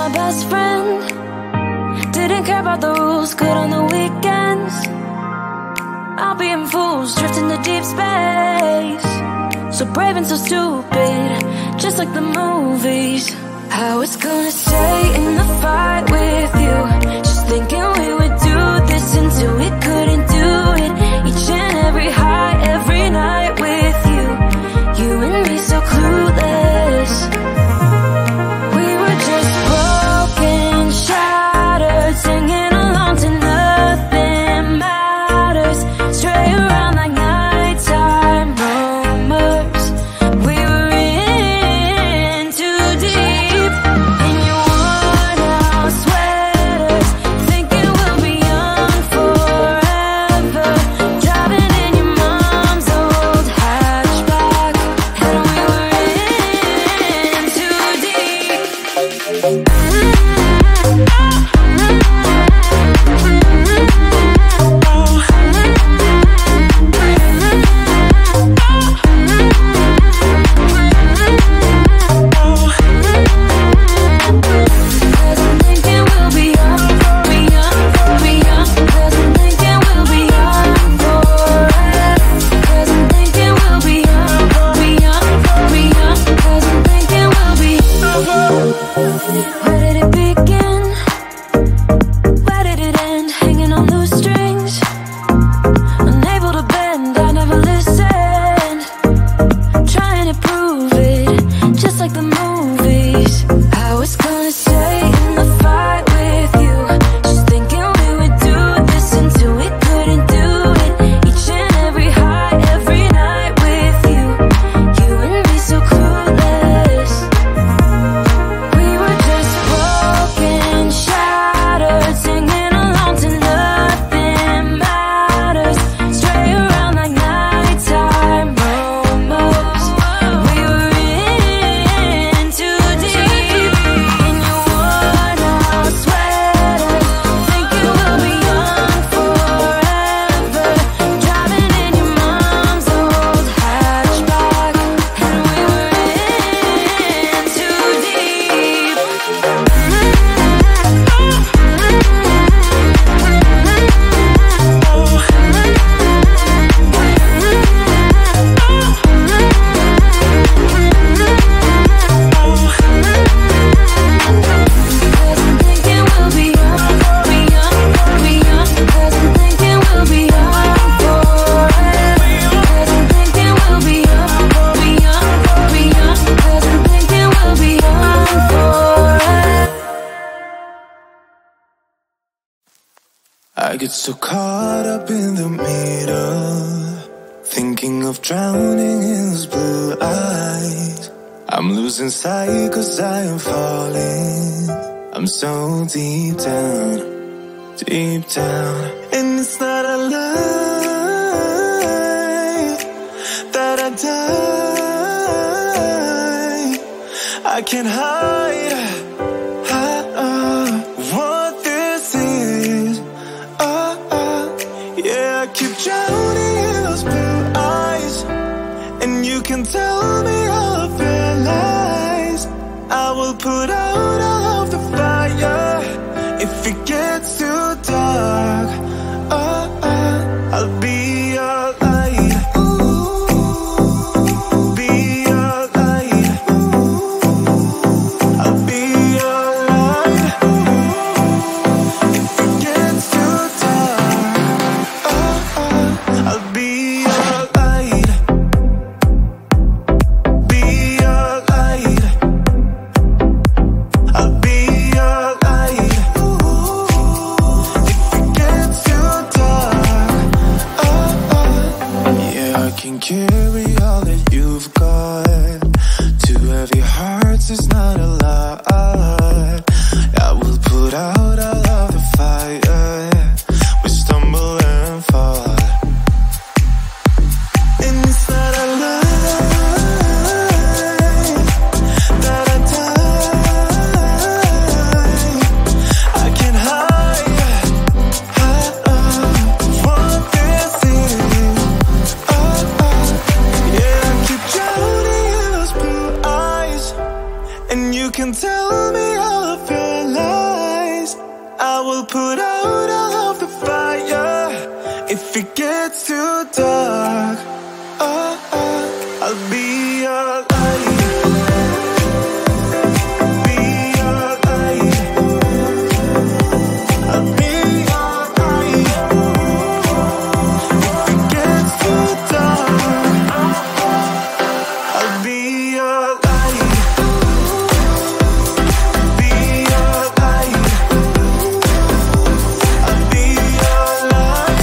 my best friend. Didn't care about the rules, good on the weekends. I'll be in fools, drifting to deep space. So brave and so stupid, just like the movies. I was gonna stay in the fight with you, just thinking we would do this until we couldn't do it. Each and every high, every night with you, you and me so clueless. We were just broken, shattered, singing along to nothing matters. Stray around like nighttime rumors. We were in too deep. In your worn out sweaters, thinking we'll be young forever. Driving in your mom's old hatchback, and we were in too deep. Cause I'm thinking we'll be young, be young, be young. Cause I'm thinking we'll be young forever. Cause I'm thinking we'll be young, be young, be young. Cause I'm thinking we'll be. Where did it begin? Where did it end? Hanging on loose strings, unable to bend. I never listened, trying to prove it, just like the movies. I was gonna stay in the fight with you, just thinking we would do this until we couldn't do it. Each and every high, every night with you, you and me so clueless. We were just broken, shattered, singing along to nothing matters. Stray around like nighttime rumors. We were in too deep. In your worn out sweaters, thinking we'll be young forever. Driving in your mom's old hatchback, and we were in too deep. Cause I'm thinking we'll be young, be young, be young. Cause I'm thinking we'll be young forever. Cause I'm thinking we'll be young, be young, be young. Cause I'm thinking we'll be young forever. I get so caught up in the middle, thinking of drowning in those blue eyes. I'm losing sight cause I am falling. I'm so deep down, deep down. And it's not a lie that I die. I can't hide what this is. Yeah, I keep drowning in those blue eyes, and you can tell me all of your lies. I will put out all of the fire if it gets too dark. I'll be your light. Be your light. I'll be your light. If it gets too dark, I'll be your light. Be your light. I'll be your light. If it gets too dark, yeah, I can carry all that you've got. Two heavy hearts is not a lot. I will put out all of the fire. We stumble and fall, and it's not a lie that I die. I can't hide what this is. Yeah, I keep drowning in those blue eyes, and you can tell me all of your will put out all of the fire if it gets too dark. I'll be your light. Be your light. I'll be your light. If it gets too dark, I'll be your light. Be your light. I'll be your light.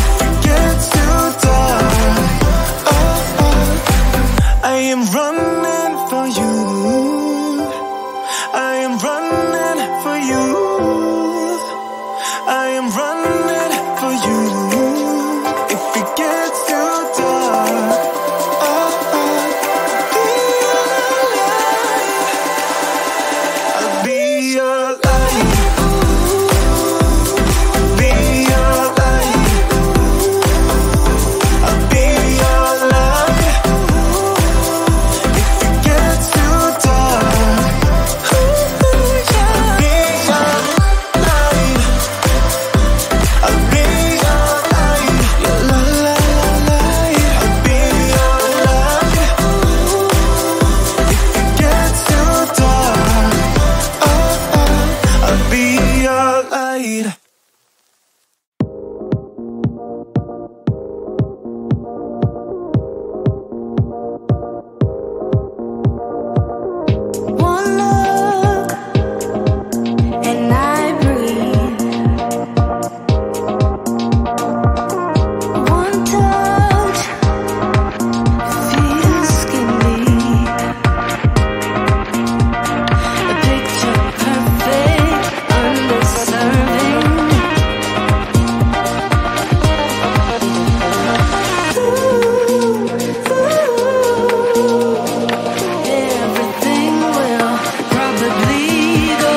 If it gets too dark, I am running for you. I am running for you. I am running for you. If it gets too dark, I'll be your light. Be your light. I'll be your light. If it gets too dark, I'll be your light. I'll be your light. Your light. I'll be your light. If it gets too dark, I'll be your light. One look and I breathe. One touch feels skin deep. A picture perfect, undeserving. Everything will probably go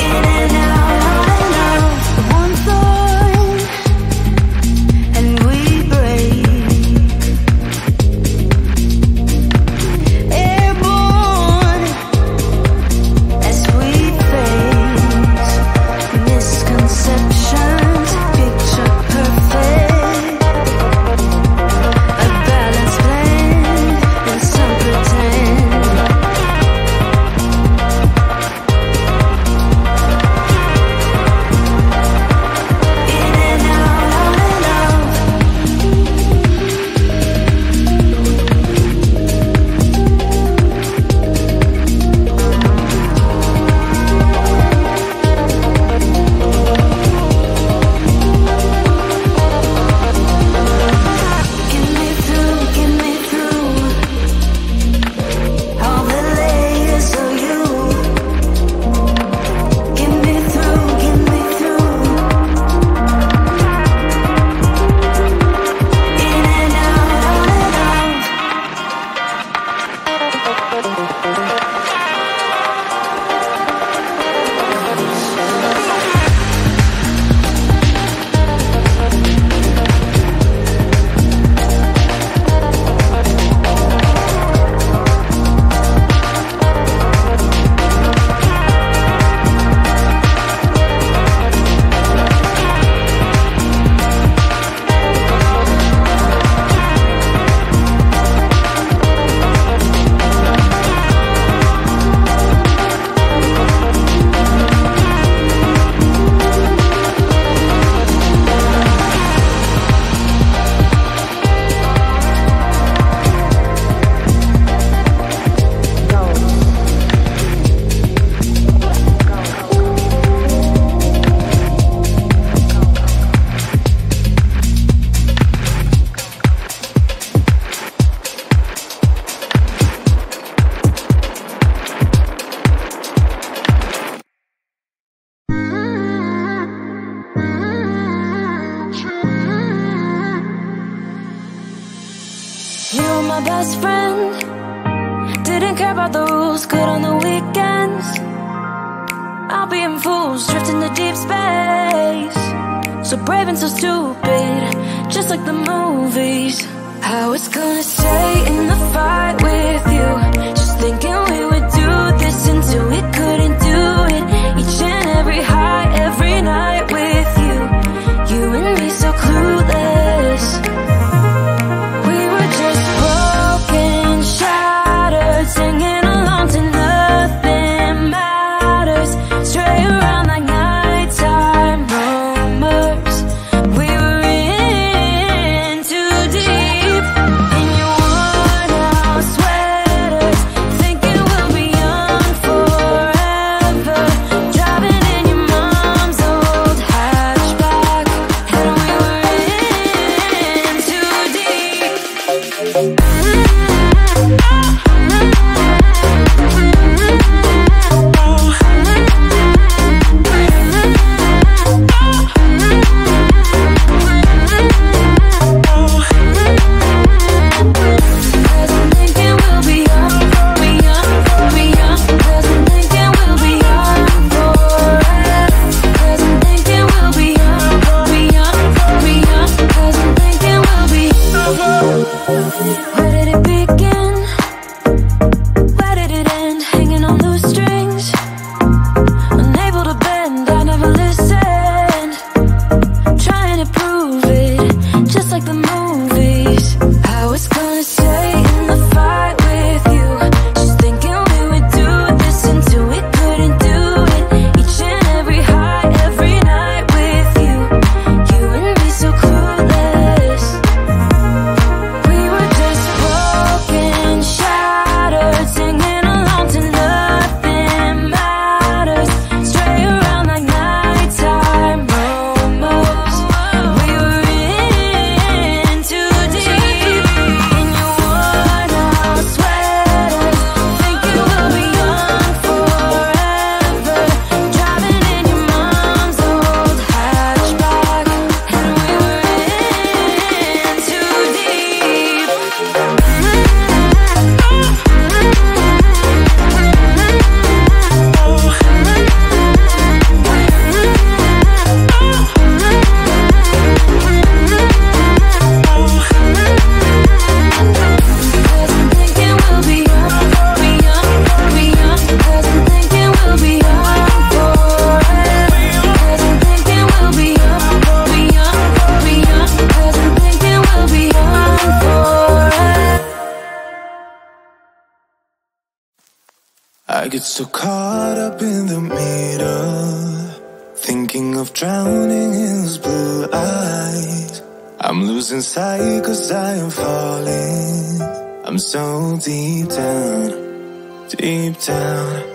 in and out. One thorn and we break. Airborne as we face misconceptions. Picture perfect, a balance blend and some pretend. In and out. Get me through all the layers of you. Get me through. In and out. You were my best friend. Didn't care about the rules, good on the weekends. I'll be in fools, drifting to deep space. So brave and so stupid, just like the movies. I was gonna stay in the fight with you, just thinking we would do this until we couldn't do it. Each and every high, every night with you, you and me so clueless. We were just broken, shattered, singing along to nothing matters. Stray around like nighttime rumors. We were in too deep. In your worn out sweaters, thinking we'll be young forever. Driving in your mom's old hatchback, and we were in too deep. Cause I'm thinking we'll be young, be young, be young. Cause I'm thinking we'll be young forever. Cause I'm thinking we'll be young, be young, be young. Cause I'm thinking we'll be. Where did it begin? Where did it end? Hanging on loose strings, unable to bend. I never listened, trying to prove it, just like the movies. I was gonna stay in the fight with you, just thinking we would do this until we couldn't do it. Each and every high, every night with you, you and me so clueless. We were just broken, shattered, singing along to nothing matters. Stray around like nighttime rumors. We were in too deep. In your worn out sweaters, thinking we'll be young forever. Driving in your mom's old hatchback, and we were in too deep. Cause I'm thinking we'll be young, be young, be young. Cause I'm thinking we'll be young forever. Cause I'm thinking we'll be young, be young, be young. Cause I'm thinking we'll be young forever. I get so caught up in the middle, thinking of drowning in those blue eyes. I'm losing sight cause I am falling. I'm so deep down,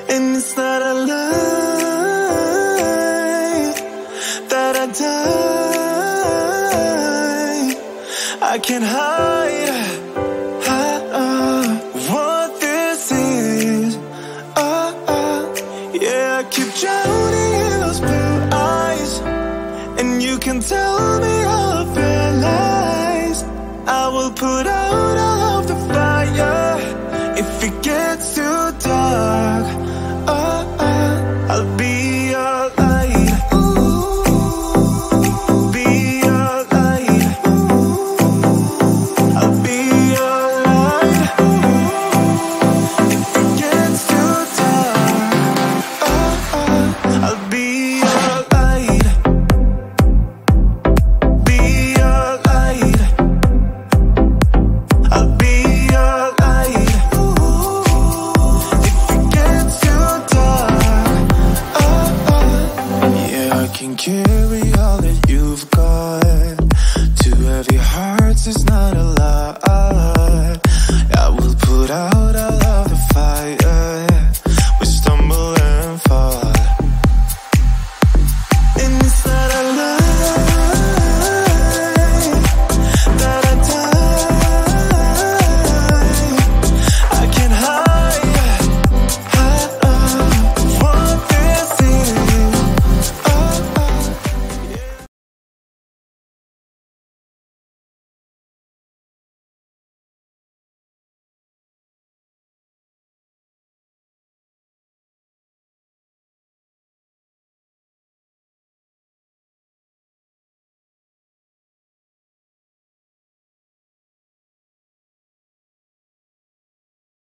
and it's not a lie that I die. I can't hide what this is. Yeah, I keep drowning in those blue eyes, and you can tell me all of your lies. I will put